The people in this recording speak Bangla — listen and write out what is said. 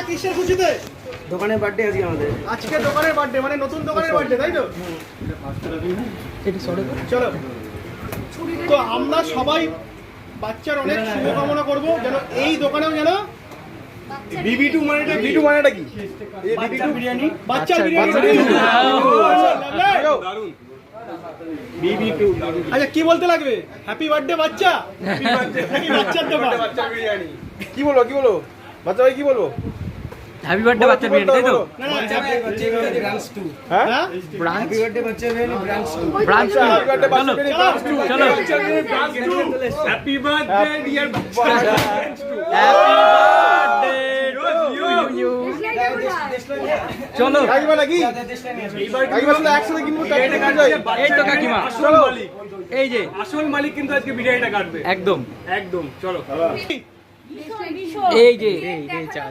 কিসের খুশিতে? দোকানের বার্থডে আজকে আমাদের। আজকে দোকানের বার্থডে, মানে নতুন দোকানের বার্থডে, তাই তো? চলো, তো আমরা সবাই বাচ্চার অনেক শুভকামনা করবো, যেন এই দোকানেও যেন বিবি2 মানেটা, বিটু মানেটা কি? বাচ্চার বিরিয়ানি, বাচ্চার বাচ্চা বিরিয়ানি। দারুন। বিবি2 আচ্ছা, কি বলতে লাগবে? হ্যাপি বার্থডে বাচ্চা, নাকি বাচ্চার দোকান? বাচ্চা বিরিয়ানি। কি বলবো বাচ্চা ভাই, কি বলবো? হ্যাপি বার্থডে বাচ্চা বিরিয়ানি, তাই তো? না, না, ব্রাঞ্চ 2। হ্যাঁ, হ্যাঁ? হ্যাপি বার্থডে বাচ্চা biryani branch 2। Branch happy birthday বাচ্চা চলো, বিরিয়ানি ব্রাঞ্চ 2। চলো। হ্যাপি বার্থডে ডিয়ার বাচ্চা। চলো কাকিমা নাকি? কাকিমা সাথে একসাথে কিনবো, এই তো কাকিমা, চলো। এই যে আসল মালিক কিন্তু আজকে বিরিয়ানিটা কাটবে একদম একদম। চলো এই যে এই চা